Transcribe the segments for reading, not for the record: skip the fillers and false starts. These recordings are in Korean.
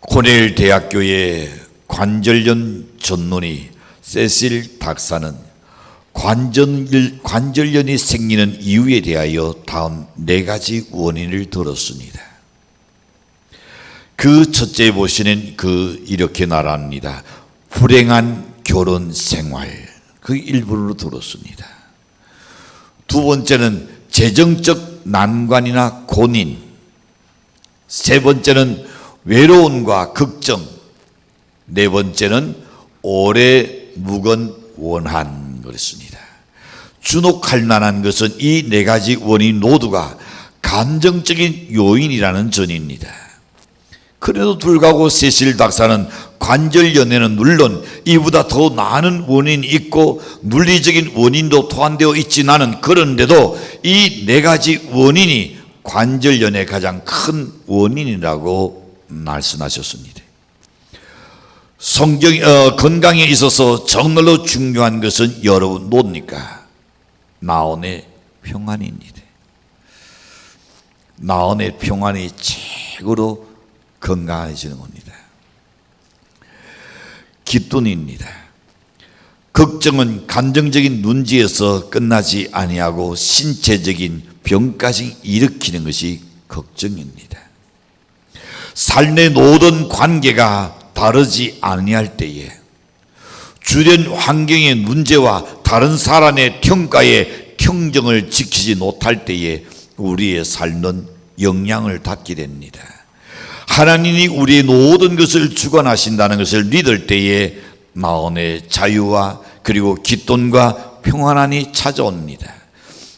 코넬 대학교의 관절염 전문의 세실 박사는 관절염이 생기는 이유에 대하여 다음 4가지 원인을 들었습니다. 그 첫째 보시는 이렇게 말합니다. 불행한 결혼 생활, 그 일부로 들었습니다. 두 번째는 재정적 난관이나 고민, 세 번째는 외로움과 걱정, 네 번째는 오래 묵은 원한 그랬습니다. 주목할 만한 것은 이 4가지 원인 모두가 감정적인 요인이라는 전입니다. 그래도 불구하고 세실 박사는 관절염에는 물론 이보다 더 많은 원인이 있고 물리적인 원인도 포함되어 있지만은 그런데도 이 4가지 원인이 관절염의 가장 큰 원인이라고 말씀하셨습니다. 건강에 있어서 정말로 중요한 것은 여러분 뭡니까? 마음의 평안입니다. 마음의 평안이 최고로 건강해지는 겁니다. 기쁨입니다. 걱정은 감정적인 문제에서 끝나지 아니하고 신체적인 병까지 일으키는 것이 걱정입니다. 삶의 모든 관계가 다르지 아니할 때에 주변 환경의 문제와 다른 사람의 평가에 평정을 지키지 못할 때에 우리의 삶은 영향을 받게 됩니다. 하나님이 우리의 모든 것을 주관하신다는 것을 믿을 때에 마음의 자유와 그리고 기쁨과 평안함이 찾아옵니다.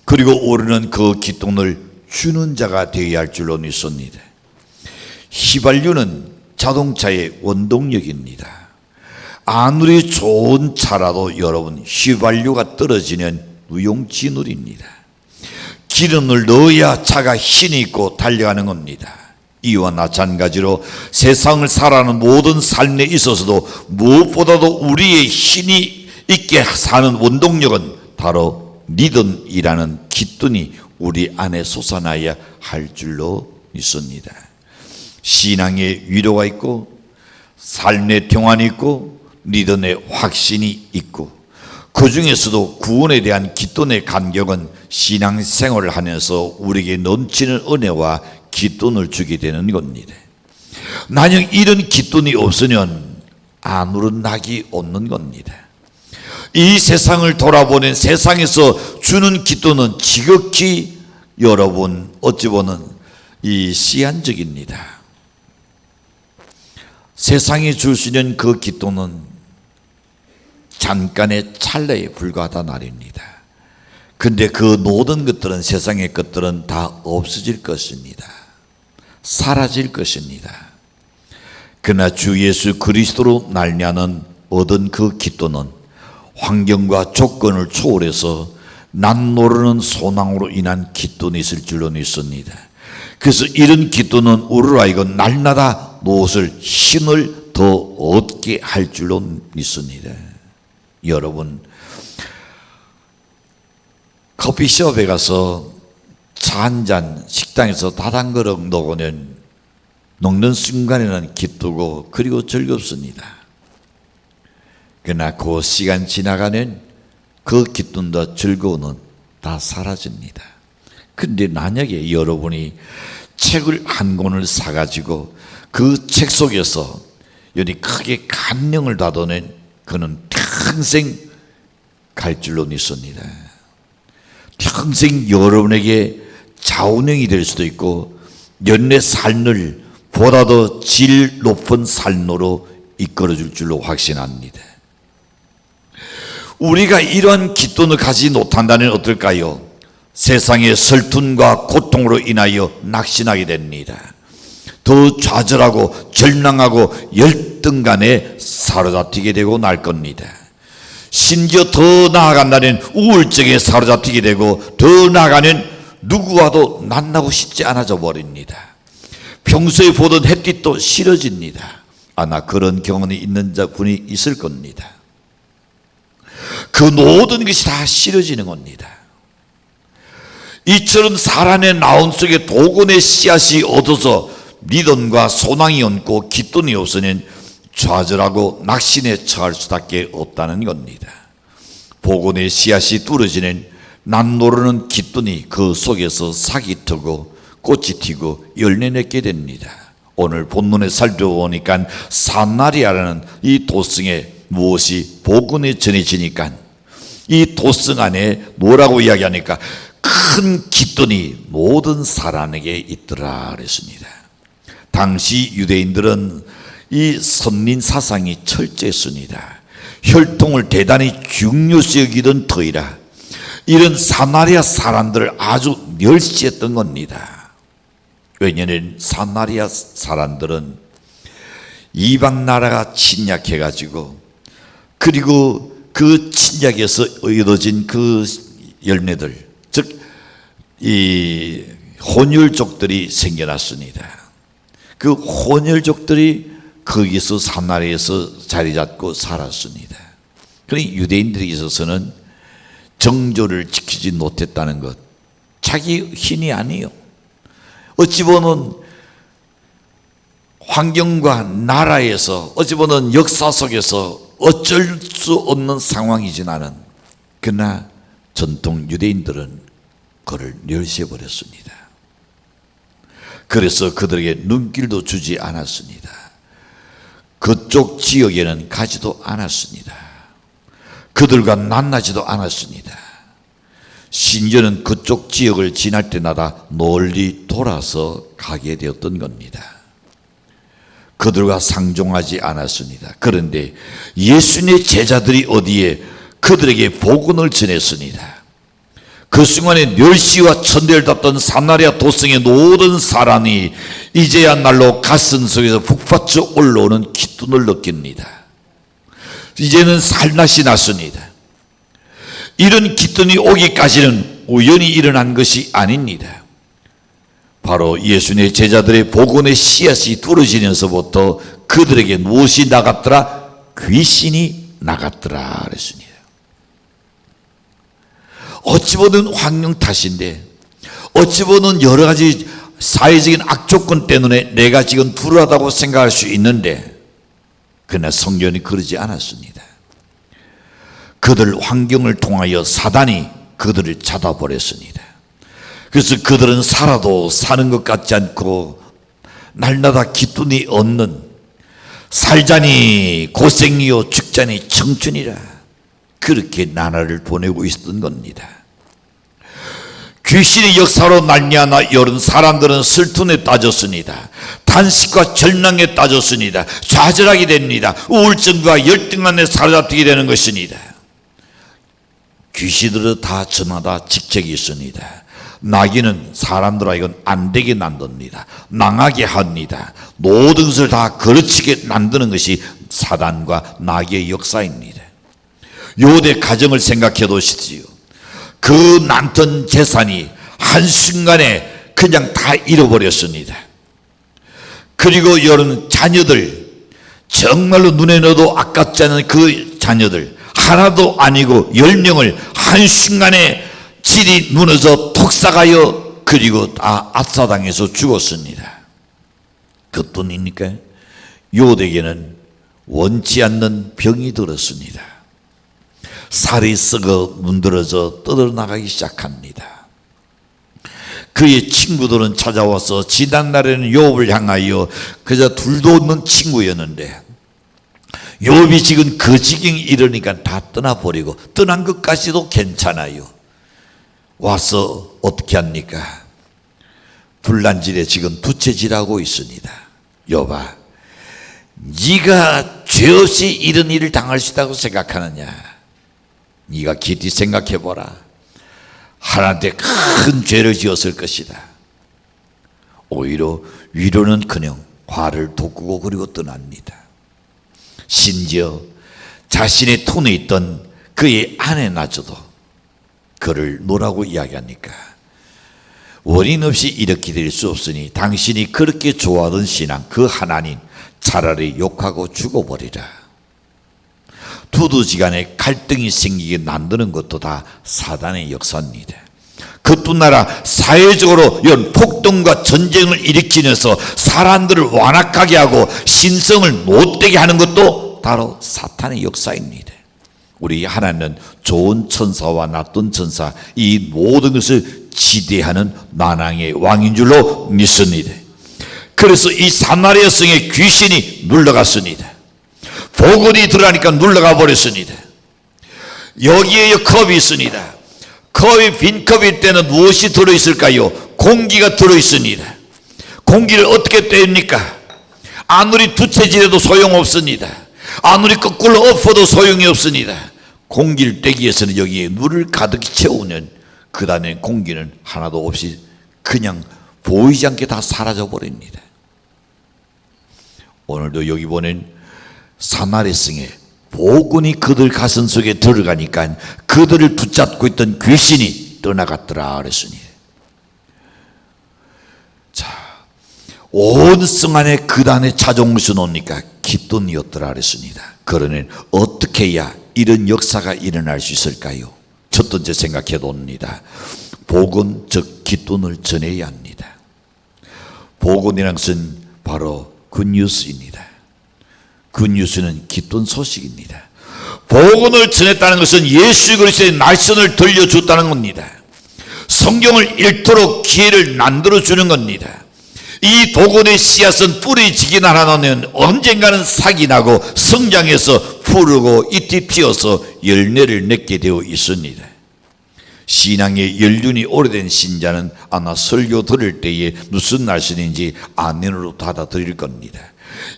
그리고 우리는 그 기쁨을 주는 자가 되어야 할 줄로 믿습니다. 휘발유는 자동차의 원동력입니다. 아무리 좋은 차라도 여러분 휘발유가 떨어지는 무용지물입니다. 기름을 넣어야 차가 힘이 있고 달려가는 겁니다. 이와 마찬가지로 세상을 살아가는 모든 삶에 있어서도 무엇보다도 우리의 힘이 있게 사는 원동력은 바로 믿음이라는 기쁨이 우리 안에 솟아나야 할 줄로 믿습니다. 신앙의 위로가 있고 삶의 평안이 있고 믿음의 확신이 있고 그 중에서도 구원에 대한 기쁨의 감격은 신앙생활을 하면서 우리에게 넘치는 은혜와 기쁨을 주게 되는 겁니다. 만약 이런 기쁨이 없으면 아무런 낙이 없는 겁니다. 이 세상을 돌아보는 세상에서 주는 기쁨은 지극히 여러분 어찌 보면 이 시한적입니다. 세상이 줄 수 있는 그 기쁨은 잠깐의 찰나에 불과하다 말입니다. 근데 그 모든 것들은 세상의 것들은 다 없어질 것입니다. 사라질 것입니다. 그러나 주 예수 그리스도로 말미암은 얻은 그 기쁨은 환경과 조건을 초월해서 남모르는 소망으로 인한 기쁨이 있을 줄로 믿습니다. 그래서 이런 기쁨은 우리로 하여금 날마다 무엇을 힘을 더 얻게 할 줄로 믿습니다. 여러분 커피숍에 가서 차 한 잔 식당에서 다 한 그릇 녹는 순간에는 기쁘고 그리고 즐겁습니다. 그러나 그 시간 지나가는 그 기쁨과 즐거움은 다 사라집니다. 그런데 만약에 여러분이 책을 한 권을 사가지고 그 책 속에서 여기 크게 감명을 받으면 그는 평생 갈 줄로 믿습니다. 평생 여러분에게 자원형이 될 수도 있고 연내 삶을 보다 더 질 높은 삶으로 이끌어줄 줄로 확신합니다. 우리가 이러한 기쁨을 가지지 못한다면 어떨까요? 세상의 설툰과 고통으로 인하여 낙심하게 됩니다. 더 좌절하고 절망하고 열등감에 사로잡히게 되고 날 겁니다. 심지어 더 나아간다면 우울증에 사로잡히게 되고 더 나아가는 누구와도 만나고 싶지 않아져 버립니다. 평소에 보던 햇빛도 싫어집니다. 아마 그런 경험이 있는 분이 있을 겁니다. 그 모든 것이 다 싫어지는 겁니다. 이처럼 사람의 마음 속에 도건의 씨앗이 얻어서 믿음과 소망이 없고 기쁨이 없으니 좌절하고 낙심에 처할 수밖에 없다는 겁니다. 복음의 씨앗이 뚫어지는 남노르는 기쁨이 그 속에서 삭이 트고 꽃이 튀고 열매 맺게 됩니다. 오늘 본문에 살펴보니까 사마리아라는 이 도성에 무엇이 복음이 전해지니까 이 도성 안에 뭐라고 이야기하니까 큰 기쁨이 모든 사람에게 있더라 그랬습니다. 당시 유대인들은 이 선민 사상이 철저했습니다. 혈통을 대단히 중요시 여기던 터이라 이런 사마리아 사람들을 아주 멸시했던 겁니다. 왜냐하면 사마리아 사람들은 이방 나라가 침략해가지고 그리고 그 침략에서 얻어진 그 열매들, 즉 이 혼혈족들이 생겨났습니다. 그 혼혈족들이 거기서 사마리아에서 자리 잡고 살았습니다. 그러니 유대인들에 있어서는 정조를 지키지 못했다는 것, 자기 힘이 아니에요. 어찌 보면 환경과 나라에서 어찌 보면 역사 속에서 어쩔 수 없는 상황이지 나는, 그러나 전통 유대인들은 그를 멸시해버렸습니다. 그래서 그들에게 눈길도 주지 않았습니다. 그쪽 지역에는 가지도 않았습니다. 그들과 만나지도 않았습니다. 심지어는 그쪽 지역을 지날 때마다 멀리 돌아서 가게 되었던 겁니다. 그들과 상종하지 않았습니다. 그런데 예수님의 제자들이 어디에 그들에게 복음을 전했습니다. 그 순간에 멸시와 천대를 받던 사마리아 도성의 모든 사람이 이제야말로 가슴 속에서 북받쳐 올라오는 기쁨을 느낍니다. 이제는 살맛이 났습니다. 이런 기쁨이 오기까지는 우연히 일어난 것이 아닙니다. 바로 예수님의 제자들의 복음의 씨앗이 뚫어지면서부터 그들에게 무엇이 나갔더라? 귀신이 나갔더라 그랬습니다. 어찌 보면 환경 탓인데, 어찌 보면 여러 가지 사회적인 악조건 때문에 내가 지금 불안하다고 생각할 수 있는데, 그러나 성경이 그러지 않았습니다. 그들 환경을 통하여 사단이 그들을 잡아버렸습니다. 그래서 그들은 살아도 사는 것 같지 않고 날마다 기쁨이 없는, 살자니 고생이요 죽자니 청춘이라, 그렇게 나날을 보내고 있었던 겁니다. 귀신의 역사로 말미암아 여러 사람들은 슬픔에 빠졌습니다. 탄식과 절망에 빠졌습니다. 좌절하게 됩니다. 우울증과 열등감에 사로잡히게 되는 것입니다. 귀신들은 다 저마다 직책이 있습니다. 마귀는 사람들 하여금 안 되게 만듭니다. 망하게 합니다. 모든 것을 다 거르치게 만드는 것이 사단과 마귀의 역사입니다. 요대 가정을 생각해 보십시오. 그 많던 재산이 한순간에 그냥 다 잃어버렸습니다. 그리고 여러분 자녀들, 정말로 눈에 넣어도 아깝지 않은 그 자녀들 하나도 아니고 10명을 한순간에 질이 무너져 독사가여 그리고 다 압사당해서 죽었습니다. 그뿐입니까? 요대에게는 원치 않는 병이 들었습니다. 살이 썩어 문드러져 떠들어나가기 시작합니다. 그의 친구들은 찾아와서 지난날에는 욥을 향하여 그저 둘도 없는 친구였는데 욥이 지금 그 지경에 이르니까 다 떠나버리고, 떠난 것까지도 괜찮아요. 와서 어떻게 합니까? 불난질에 지금 부채질하고 있습니다. 욥아, 네가 죄 없이 이런 일을 당할 수 있다고 생각하느냐? 네가 깊이 생각해보라. 하나님께 큰 죄를 지었을 것이다. 오히려 위로는커녕 화를 돋구고 그리고 떠납니다. 심지어 자신의 통에 있던 그의 아내마저도 그를 뭐라고 이야기합니까? 원인 없이 이렇게 될 수 없으니 당신이 그렇게 좋아하던 신앙 그 하나님 차라리 욕하고 죽어버리라. 두두지간에 갈등이 생기게 만드는 것도 다 사단의 역사입니다. 그뿐 아니라 사회적으로 이런 폭동과 전쟁을 일으키면서 사람들을 완악하게 하고 신성을 못되게 하는 것도 바로 사탄의 역사입니다. 우리 하나님은 좋은 천사와 나쁜 천사 이 모든 것을 지대하는 만왕의 왕인 줄로 믿습니다. 그래서 이 사마리아 성에 귀신이 눌러갔습니다. 복음이 들어가니까 눌러가 버렸습니다. 여기에 컵이 있습니다. 컵이 빈 컵일 때는 무엇이 들어있을까요? 공기가 들어있습니다. 공기를 어떻게 뗍니까? 아무리 두채질해도 소용없습니다. 아무리 거꾸로 엎어도 소용이 없습니다. 공기를 떼기 위해서는 여기에 물을 가득 채우면 그 다음에 공기는 하나도 없이 그냥 보이지 않게 다 사라져 버립니다. 오늘도 여기 보는 사마리아 성에 복음이 그들 가슴 속에 들어가니까 그들을 붙잡고 있던 귀신이 떠나갔더라 그랬습니다. 자, 온 성 안에 그 단에 찾아온 것이 뭡니까? 기쁨이었더라 그랬습니다. 그러면 어떻게 해야 이런 역사가 일어날 수 있을까요? 첫 번째 생각해 봅니다. 복음 즉 기쁨을 전해야 합니다. 복음이란 것은 바로 굿뉴스입니다. 굿뉴스는 기쁜 소식입니다. 복음을 전했다는 것은 예수 그리스도의 날선을 들려줬다는 겁니다. 성경을 읽도록 기회를 만들어주는 겁니다. 이 복음의 씨앗은 뿌리지기 나라면 언젠가는 삭이 나고 성장해서 푸르고 잎이 피어서 열매를 맺게 되어 있습니다. 신앙의 연륜이 오래된 신자는 아마 설교 들을 때에 무슨 날씨인지 아멘으로 받아들일 겁니다.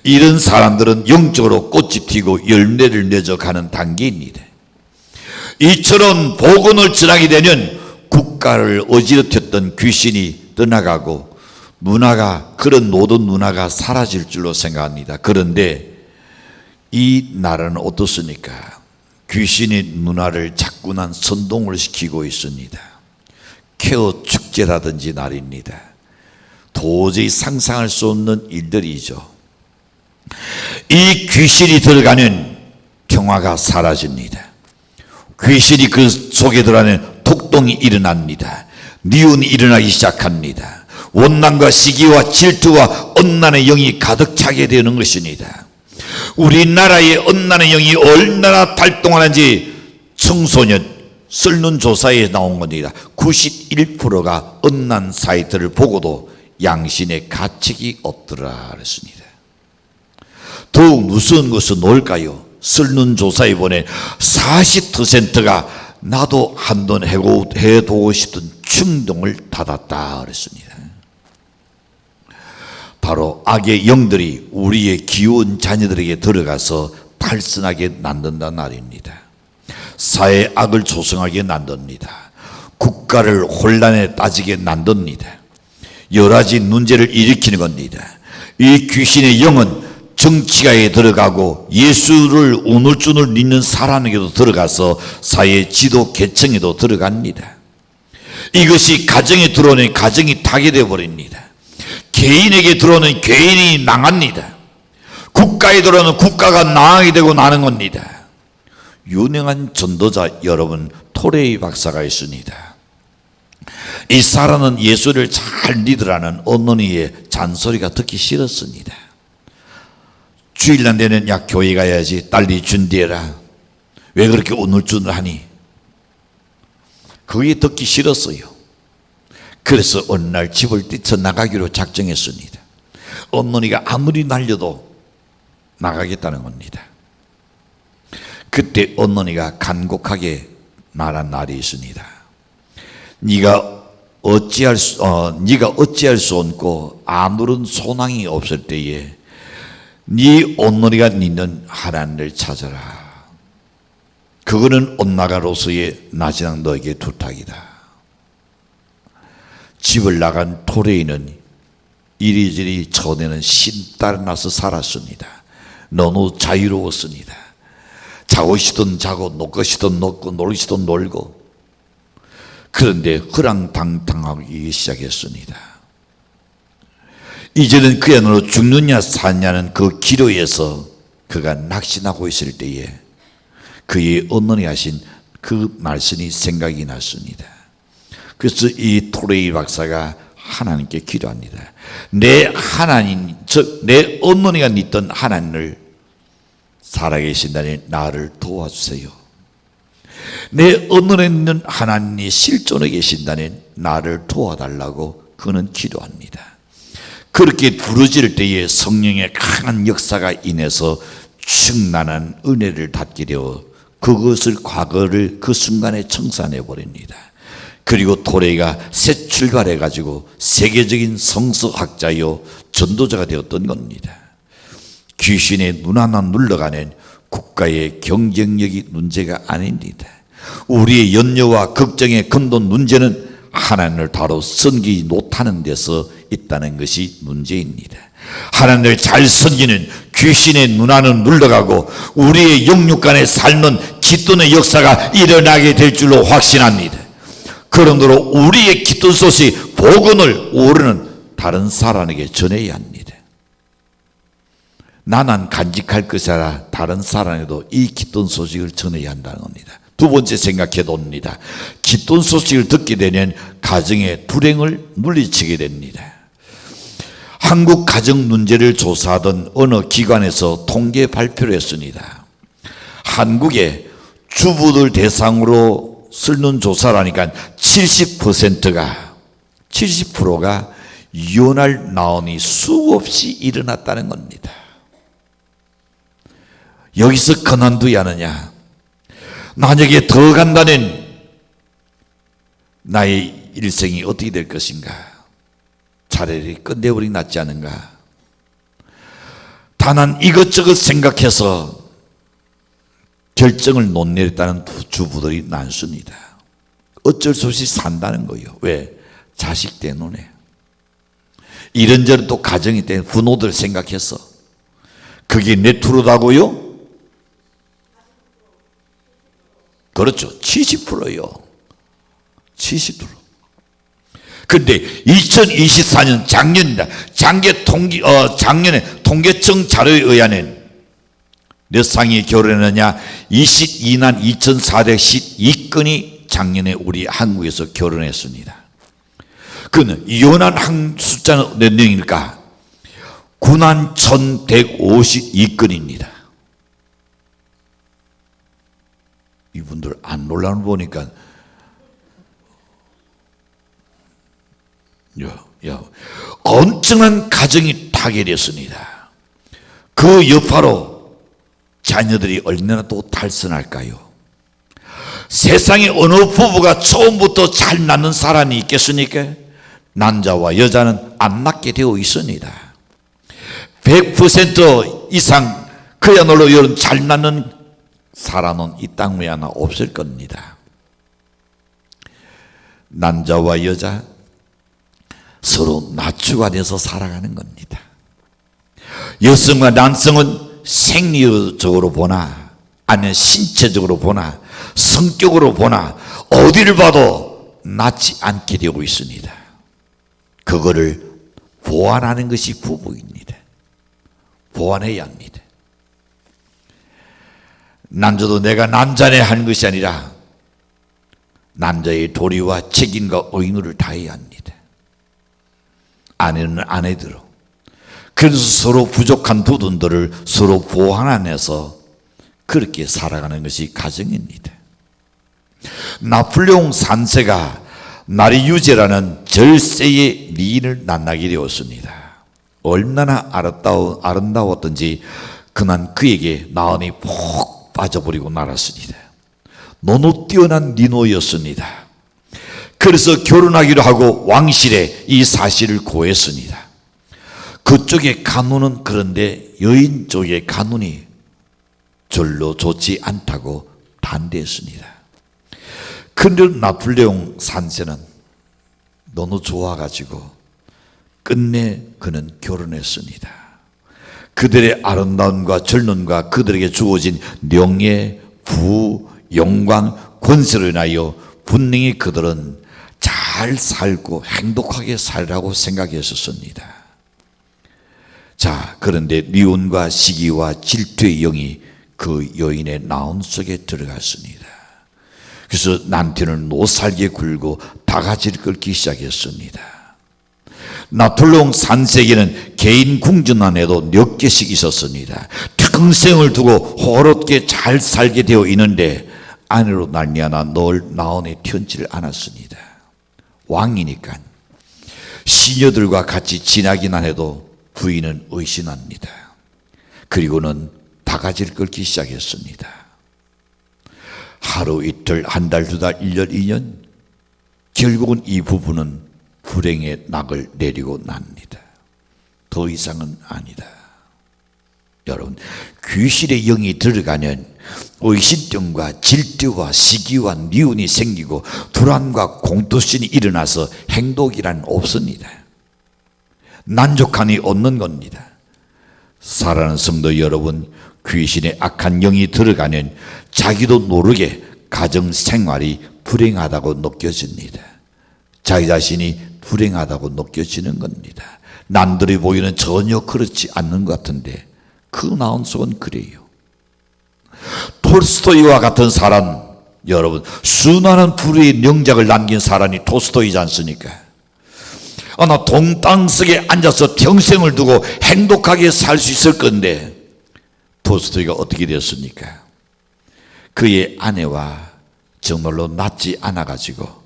이런 사람들은 영적으로 꽃이 피고 열매를 맺어가는 단계입니다. 이처럼 복음을 전하게 되면 국가를 어지럽혔던 귀신이 떠나가고 그런 모든 문화가 사라질 줄로 생각합니다. 그런데 이 나라는 어떻습니까? 귀신의 문화를 자꾸만 선동을 시키고 있습니다. 케어 축제라든지 날입니다. 도저히 상상할 수 없는 일들이죠. 이 귀신이 들어가는 평화가 사라집니다. 귀신이 그 속에 들어가는 폭동이 일어납니다. 미운이 일어나기 시작합니다. 원망과 시기와 질투와 엄난의 영이 가득 차게 되는 것입니다. 우리나라의 엄난의 영이 얼마나 발동하는지 청소년 설문조사에 나온 겁니다. 91%가 엄난 사이트를 보고도 양심의 가책이 없더라 그랬습니다. 더욱 무서운 것은 뭘까요? 설문조사에 보내 40%가 나도 한번 해보고 싶은 충동을 받았다 그랬습니다. 바로 악의 영들이 우리의 귀여운 자녀들에게 들어가서 탈선하게 만든다는 말입니다. 사회 악을 조성하게 만듭니다. 국가를 혼란에 빠지게 만듭니다. 여러 가지 문제를 일으키는 겁니다. 이 귀신의 영은 정치가에 들어가고 예수를 우물쭈물 믿는 사람에게도 들어가서 사회 지도 계층에도 들어갑니다. 이것이 가정에 들어오는 가정이 타게 되어버립니다. 개인에게 들어오는 개인이 망합니다. 국가에 들어오는 국가가 망하게 되고 나는 겁니다. 유명한 전도자 여러분 토레이 박사가 있습니다. 이 사람은 예수를 잘 믿으라는 어머니의 잔소리가 듣기 싫었습니다. 주일날 되는 야 교회 가야지 딸리 준비해라. 왜 그렇게 우물쭈물하니? 그게 듣기 싫었어요. 그래서 어느 날 집을 뛰쳐나가기로 작정했습니다. 어머니가 아무리 날려도 나가겠다는 겁니다. 그때 어머니가 간곡하게 말한 날이 있습니다. 네가 어찌할 수 없고 아무런 소망이 없을 때에 네 어머니가 믿는 하나님을 찾아라. 그거는 엄마가로서의 나지랑 너에게 부탁이다. 집을 나간 토레이는 이리저리 전에는 신딸 나서 살았습니다. 너무 자유로웠습니다. 자고 싶든 자고 놀고 싶든 놀고 놀고 싶든 놀고. 그런데 허랑방탕하기 시작했습니다. 이제는 그야말로 죽느냐 사느냐는 그 기로에서 그가 낙심하고 있을 때에 그의 어머니 하신 그 말씀이 생각이 났습니다. 그래서 이 토레이 박사가 하나님께 기도합니다. 내 하나님, 즉 내 어머니가 믿던 하나님을 살아계신다니 나를 도와주세요. 내 어머니에 있는 하나님이 실존에 계신다니 나를 도와달라고 그는 기도합니다. 그렇게 부르짖을 때에 성령의 강한 역사가 인해서 충만한 은혜를 받게 되어 그것을 과거를 그 순간에 청산해 버립니다. 그리고 토레이가 새 출발해 가지고 세계적인 성서학자요 전도자가 되었던 겁니다. 귀신의 눈 하나 눌러가는 국가의 경쟁력이 문제가 아닙니다. 우리의 염려와 걱정의 근본 문제는 하나님을 다루 섬기지 못하는 데서 있다는 것이 문제입니다. 하나님을 잘 섬기는 귀신의 눈 안을 눌러가고 우리의 영육간의 삶은 기쁨의 역사가 일어나게 될 줄로 확신합니다. 그러므로 우리의 기쁨 소식 복음을 우리는 다른 사람에게 전해야 합니다. 나는 간직할 것이라 다른 사람에도 이 기쁜 소식을 전해야 한다는 겁니다. 두 번째 생각해 봅니다. 기쁜 소식을 듣게 되면 가정의 불행을 물리치게 됩니다. 한국 가정 문제를 조사하던 어느 기관에서 통계 발표를 했습니다. 한국의 주부들 대상으로 쓰는 조사라니까 70%가 이혼할 나음이 수없이 일어났다는 겁니다. 여기서 그만두야 하느냐? 만약에 더 간다면 나의 일생이 어떻게 될 것인가? 차라리 끝내버리기 낫지 않은가? 다만 이것저것 생각해서 결정을 못 내렸다는 주부들이 많습니다. 어쩔 수 없이 산다는 거예요. 왜? 자식 때문에. 이런저런 또 가정이 때문에 부모들 생각해서. 그게 몇 프로다고요? 그렇죠. 70%요. 70%. 근데 2024년 작년입니다. 작년에 통계청 자료에 의하면 몇 쌍이 결혼했느냐? 22만 2,412건이 작년에 우리 한국에서 결혼했습니다. 그는 이혼한 숫자는 몇 명일까? 9만 1,152건입니다. 이분들 안 놀라는 거 보니까 엄청난 가정이 타결했습니다. 그 여파로 자녀들이 얼마나 또 탈선할까요? 세상에 어느 부부가 처음부터 잘 낳는 사람이 있겠습니까? 남자와 여자는 안 낳게 되어 있습니다. 100% 이상 그야말로 이런 잘 낳는 사람은 이 땅 위에 하나 없을 겁니다. 남자와 여자 서로 낮추가 돼서 살아가는 겁니다. 여성과 남성은 생리적으로 보나 아니면 신체적으로 보나 성격으로 보나 어디를 봐도 낫지 않게 되고 있습니다. 그거를 보완하는 것이 부부입니다. 보완해야 합니다. 남자도 내가 남자네 하는 것이 아니라 남자의 도리와 책임과 의무를 다해야 합니다. 아내는 아내대로. 그래서 서로 부족한 부분들을 서로 보완하면서 그렇게 살아가는 것이 가정입니다. 나폴레옹 3세가 나리 유제라는 절세의 미인을 만나게 되었습니다. 얼마나 아름다웠던지 그는 그에게 마음이 푹 빠져버리고 말았습니다. 너무 뛰어난 니노였습니다. 그래서 결혼하기로 하고 왕실에 이 사실을 고했습니다. 그쪽의 가문은 그런데 여인 쪽의 가문이 절로 좋지 않다고 반대했습니다. 그런데 나폴레옹 3세는 너무 좋아가지고 끝내 그는 결혼했습니다. 그들의 아름다움과 젊음과 그들에게 주어진 명예, 부, 영광, 권세로 인하여 분명히 그들은 잘 살고 행복하게 살라고 생각했었습니다. 자, 그런데 미움과 시기와 질투의 영이 그 여인의 나온 속에 들어갔습니다. 그래서 남편을 못살게 굴고 다가지를 끓기 시작했습니다. 나폴레옹 3세기는 개인 궁전 안에도 몇 개씩 있었습니다. 평생을 두고 호롭게 잘 살게 되어 있는데 아내로 말미암아 늘 나원에 튀지를 않았습니다. 왕이니까 시녀들과 같이 지나기만 해도 부인은 의심합니다. 그리고는 바가지를 끓기 시작했습니다. 하루 이틀 한 달 두 달 1년 2년 결국은 이 부부는 불행의 낙을 내리고 납니다. 더 이상은 아니다. 여러분, 귀신의 영이 들어가면 의심증과 질투와 시기와 미운이 생기고 불안과 공투심이 일어나서 행복이란 없습니다. 만족함이 없는 겁니다. 사랑하는 성도 여러분, 귀신의 악한 영이 들어가면 자기도 모르게 가정생활이 불행하다고 느껴집니다. 자기 자신이 불행하다고 느껴지는 겁니다. 남들이 보기에는 전혀 그렇지 않는 것 같은데 그 마음속은 그래요. 톨스토이와 같은 사람, 여러분, 수많은 불의의 명작을 남긴 사람이 톨스토이지 않습니까? 나 동땅석에 앉아서 평생을 두고 행복하게 살 수 있을 건데 톨스토이가 어떻게 되었습니까? 그의 아내와 정말로 낫지 않아가지고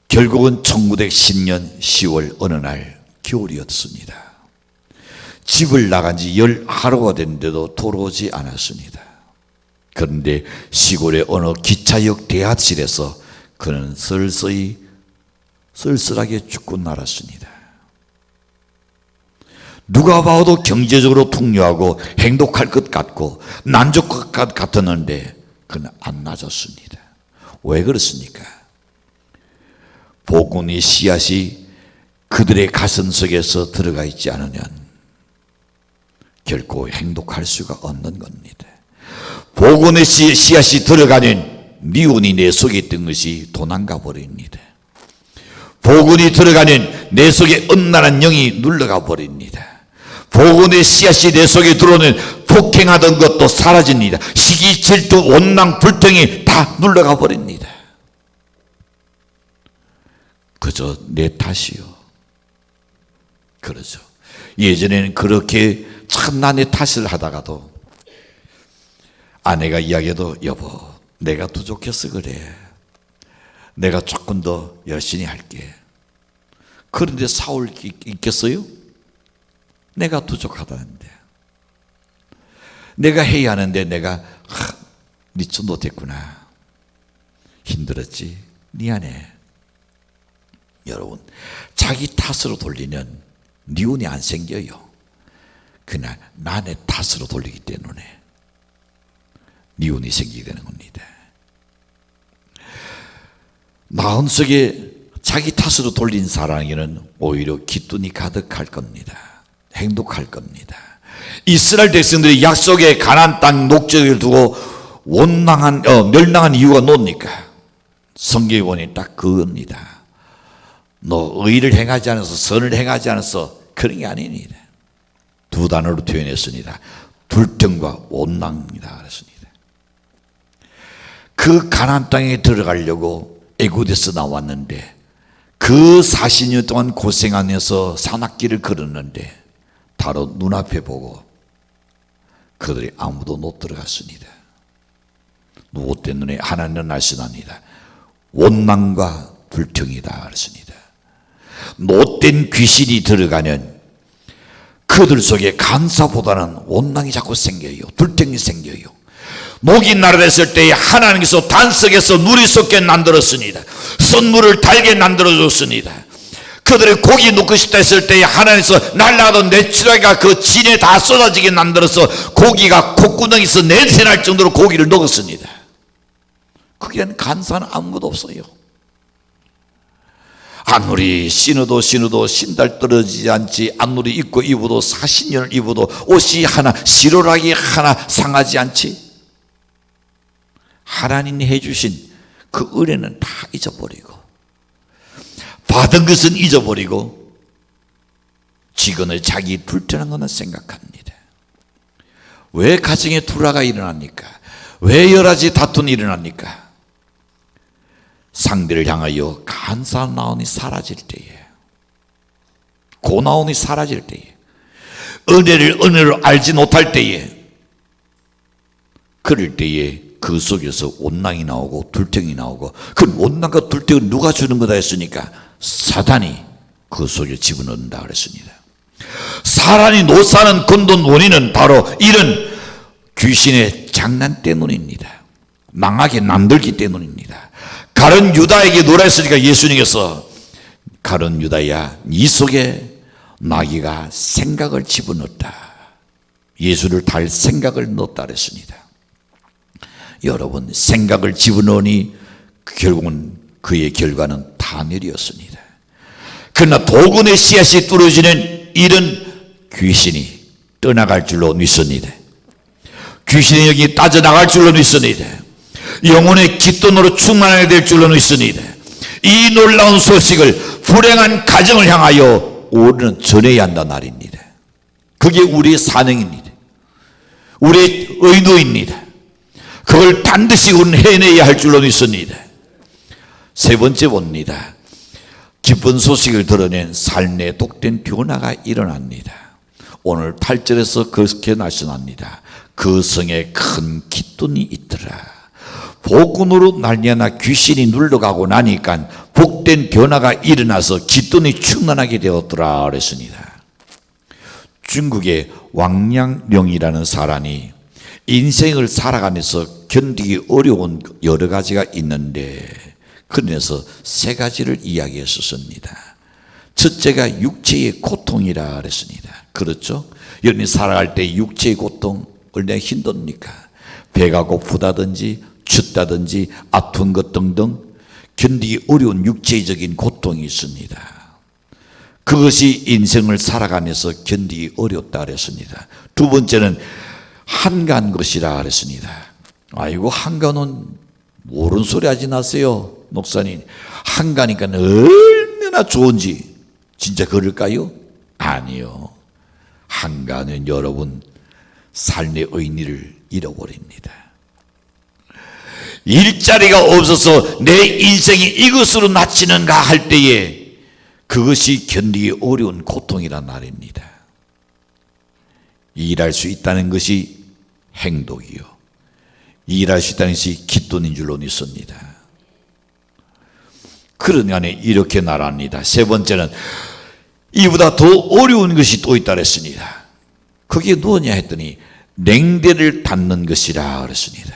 결국은 1910년 10월 어느 날 겨울이었습니다. 집을 나간 지 10하루가 됐는데도 돌아오지 않았습니다. 그런데 시골의 어느 기차역 대합실에서 그는 쓸쓸하게 죽고 말았습니다. 누가 봐도 경제적으로 풍요하고 행복할 것 같고 만족할 것 같았는데 그는 안 나졌습니다. 왜 그렇습니까? 복음의 씨앗이 그들의 가슴 속에서 들어가 있지 않으면 결코 행복할 수가 없는 겁니다. 복음의 씨앗이 들어가는 미운이 내 속에 있던 것이 도망가 버립니다. 복음이 들어가는 내 속에 음란한 영이 눌러가 버립니다. 복음의 씨앗이 내 속에 들어오는 폭행하던 것도 사라집니다. 시기, 질투, 원망, 불평이 다 눌러가 버립니다. 그저 내 탓이요. 그러죠. 예전에는 그렇게 참 남의 탓을 하다가도 아내가 이야기해도 여보, 내가 부족해서 그래. 내가 조금 더 열심히 할게. 그런데 싸울 게 있겠어요? 내가 부족하다는데. 내가 해야 하는데 내가 미처 못했구나. 힘들었지. 미안해. 여러분, 자기 탓으로 돌리면 미운이 안 생겨요. 그냥 남의 탓으로 돌리기 때문에 미운이 생기게 되는 겁니다. 마음속에 자기 탓으로 돌린 사람에게는 오히려 기쁨이 가득할 겁니다. 행복할 겁니다. 이스라엘 백성들이 약속의 가나안 땅 목적을 두고 멸망한 이유가 뭡니까? 성경에 보니 딱 그겁니다. 너 의를 행하지 않아서 선을 행하지 않아서 그런 게 아닙니다. 두 단어로 표현했습니다. 불평과 원망입니다. 그랬습니다. 그 가나안 땅에 들어가려고 애굽에서 나왔는데 그 40년 동안 고생하면서 산악길을 걸었는데 바로 눈앞에 보고 그들이 아무도 못 들어갔습니다. 무엇 때문에? 하나님은 날씬합니다. 원망과 불평이다 그랬습니다. 못된 귀신이 들어가면 그들 속에 감사보다는 원망이 자꾸 생겨요. 불평이 생겨요. 목이 날아갔을 때에 하나님께서 단석에서 물이 쏟게 만들었습니다. 선물을 달게 만들어줬습니다. 그들이 고기 넣고 싶다 했을 때에 하나님께서 날아가던 내추라기가 그 진에 다 쏟아지게 만들어서 고기가 콧구멍에서 냄새날 정도로 고기를 넣었습니다. 거기에는 간사는 아무것도 없어요. 아무리 신어도 신달 떨어지지 않지, 아무리 입고 입어도 40년을 입어도 옷이 하나, 시로락이 하나 상하지 않지. 하나님이 해주신 그 은혜는 다 잊어버리고 받은 것은 잊어버리고 지금의 자기 불편한 것만 생각합니다. 왜 가정에 불화가 일어납니까? 왜 여러 가지 다툼이 일어납니까? 상대를 향하여 간사나온이 사라질 때에, 고나온이 사라질 때에, 은혜를 은혜로 알지 못할 때에, 그럴 때에 그 속에서 온낭이 나오고 둘탱이 나오고, 그 온낭과 둘탱을 누가 주는 거다 했으니까 사단이 그 속에 집어넣는다 그랬습니다. 사람이 못 사는 근본 원인은 바로 이런 귀신의 장난 때문입니다. 망하게 남들기 때문입니다. 가룟 유다에게 노라 했으니까 예수님께서 가룟 유다야, 네 속에 마귀가 생각을 집어넣었다. 예수를 달 생각을 넣었다 그랬습니다. 여러분, 생각을 집어넣으니 결국은 그의 결과는 파멸이었습니다. 그러나 도군의 씨앗이 뚫어지는 이런 귀신이 떠나갈 줄로 믿습니다. 귀신의 영이 따져나갈 줄로 믿습니다. 영혼의 깃돈으로 충만하게 될 줄로 믿습니다. 이 놀라운 소식을 불행한 가정을 향하여 우리는 전해야 한다는 말입니다. 그게 우리의 사명입니다. 우리의 의도입니다. 그걸 반드시 우리는 해내야 할 줄로 믿습니다. 세 번째 봅니다. 기쁜 소식을 드러낸 삶의 독된 변화가 일어납니다. 오늘 8절에서 그렇게 말씀합니다. 그 성에 큰 깃돈이 있더라. 복음으로 말미암아 귀신이 눌러가고 나니까 복된 변화가 일어나서 깃돈이 충만하게 되었더라 그랬습니다. 중국의 왕량령이라는 사람이 인생을 살아가면서 견디기 어려운 여러 가지가 있는데, 그래서 세 가지를 이야기했었습니다. 첫째가 육체의 고통이라 그랬습니다. 그렇죠? 여러분이 살아갈 때 육체의 고통 얼마나 힘듭니까? 배가 고프다든지 춥다든지 아픈 것 등등 견디기 어려운 육체적인 고통이 있습니다. 그것이 인생을 살아가면서 견디기 어렵다 그랬습니다. 두 번째는 한가한 것이라 그랬습니다. 아이고, 한가는 모르는 소리 하지 마세요, 목사님. 한가니까 얼마나 좋은지 진짜 그럴까요? 아니요. 한가는 여러분 삶의 의미를 잃어버립니다. 일자리가 없어서 내 인생이 이것으로 맺히는가 할 때에 그것이 견디기 어려운 고통이란 말입니다. 일할 수 있다는 것이 행복이요, 일할 수 있다는 것이 깃돈인 줄로 믿습니다. 그러니 안에 이렇게 말합니다. 세 번째는 이보다 더 어려운 것이 또 있다 그랬습니다. 그게 무엇냐 했더니 냉대를 닫는 것이라 그랬습니다.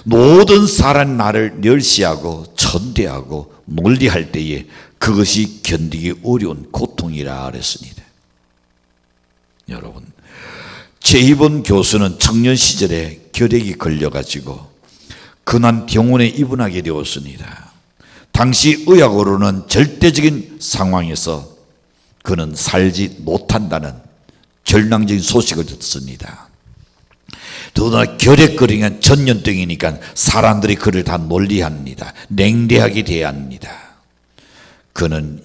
모든 사람이 나를 멸시하고 천대하고 논리할 때에 그것이 견디기 어려운 고통이라 그랬습니다. 여러분, 최희본 교수는 청년 시절에 결핵이 걸려가지고 근한 병원에 입원하게 되었습니다. 당시 의학으로는 절대적인 상황에서 그는 살지 못한다는 절망적인 소식을 듣습니다. 더구나 결핵거리가 전염병이니까 사람들이 그를 다 논리합니다. 냉대하게 대합니다. 그는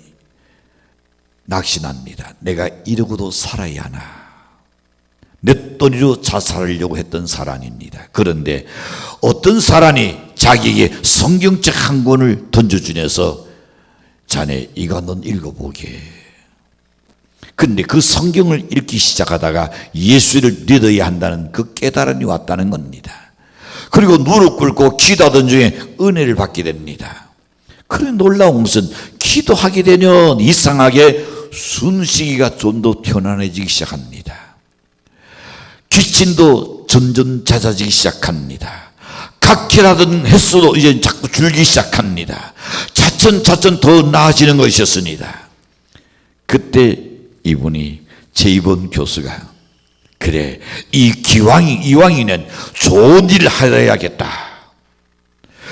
낙심합니다. 내가 이러고도 살아야 하나. 맷돌이로 자살하려고 했던 사람입니다. 그런데 어떤 사람이 자기에게 성경책 한 권을 던져주면서 자네 이거 넌 읽어보게. 그런데 그 성경을 읽기 시작하다가 예수를 믿어야 한다는 그 깨달음이 왔다는 겁니다. 그리고 무릎 꿇고 기도하던 중에 은혜를 받게 됩니다. 그런 놀라운 것은 기도하게 되면 이상하게 숨쉬기가 좀 더 편안해지기 시작합니다. 기침도 점점 잦아지기 시작합니다. 각기라던 횟수도 이제 자꾸 줄기 시작합니다. 차츰차츰 더 나아지는 것이었습니다. 그때 이분이 최희본 교수가 그래, 이왕이면 좋은 일을 하여야겠다.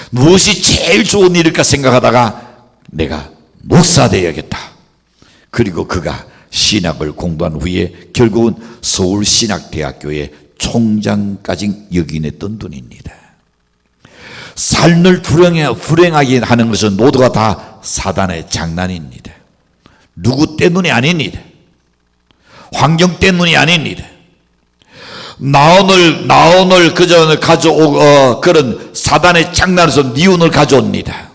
무엇이 제일 좋은 일일까 생각하다가 내가 목사 되어야겠다. 그리고 그가 신학을 공부한 후에 결국은 서울신학대학교의 총장까지 역임했던 분입니다. 삶을 불행하게 하는 것은 모두가 다 사단의 장난입니다. 누구 때문이 아닙니다. 환경 때문이 아닙니다. 나온을 그저 가져오고 그런 사단의 장난에서 미운을 가져옵니다.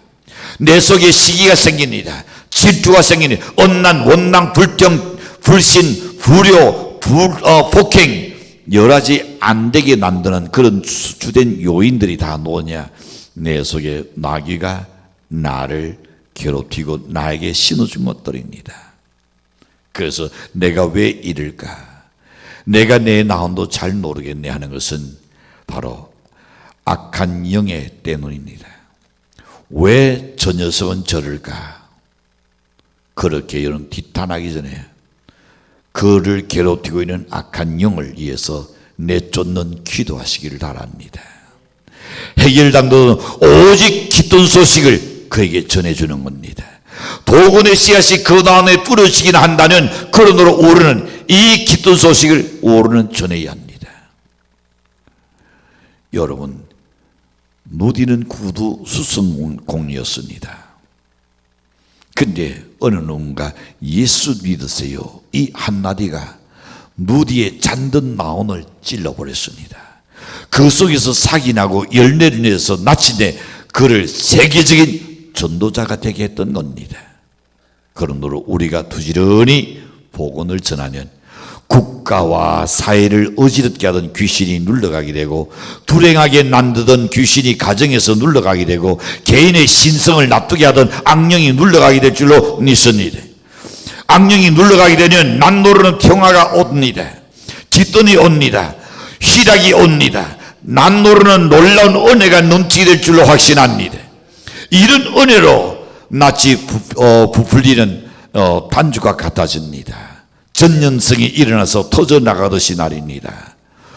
내 속에 시기가 생깁니다. 질투가 생깁니다. 언난, 원망, 불평, 불신, 불효, 폭행, 여러 가지 안 되게 만드는 그런 주된 요인들이 다 뭐냐? 내 속에 마귀가 나를 괴롭히고 나에게 신호준 것들입니다. 그래서 내가 왜 이럴까? 내가 내 나온도 잘 모르겠네 하는 것은 바로 악한 영의 때문입니다. 왜 저 녀석은 저럴까? 그렇게 여러분 뒷탄하기 전에 그를 괴롭히고 있는 악한 영을 위해서 내쫓는 기도하시기를 바랍니다. 해결당도는 오직 기쁜 소식을 그에게 전해주는 겁니다. 복음의 씨앗이 그 다음에 뿌려지긴 한다면 그런으로 오르는 이 기쁜 소식을 오르는 전해야 합니다. 여러분, 누디는 구두 수성공이었습니다. 근데 어느 누군가 예수 믿으세요 이 한마디가 누디의 잔든 마음을 찔러버렸습니다. 그 속에서 사기나고 열매를 내서 나치되 그를 세계적인 전도자가 되게 했던 겁니다. 그러므로 우리가 부지런히 복음을 전하면 국가와 사회를 어지럽게 하던 귀신이 눌러가게 되고 불행하게 만드던 귀신이 가정에서 눌러가게 되고 개인의 신성을 나쁘게 하던 악령이 눌러가게 될 줄로 믿습니다. 악령이 눌러가게 되면 난 모르는 평화가 옵니다. 뒷돈이 옵니다. 희락이 옵니다. 난 모르는 놀라운 은혜가 넘치게 될 줄로 확신합니다. 이런 은혜로 낯이 부풀리는 반주가 같아집니다. 전염성이 일어나서 터져나가듯이 날입니다.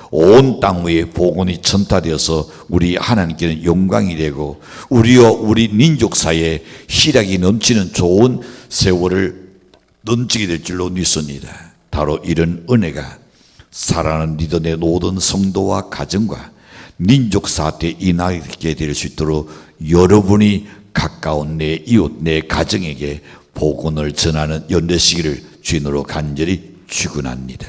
온 땅 위에 복음이 전파되어서 우리 하나님께는 영광이 되고 우리와 우리 민족 사이에 희락이 넘치는 좋은 세월을 넘치게 될 줄로 믿습니다. 바로 이런 은혜가 사랑하는 믿음의 모든 성도와 가정과 민족 사태에 인하게 될 수 있도록 여러분이 가까운 내 이웃, 내 가정에게 복음을 전하는 연대시기를 주인으로 간절히 축원합니다.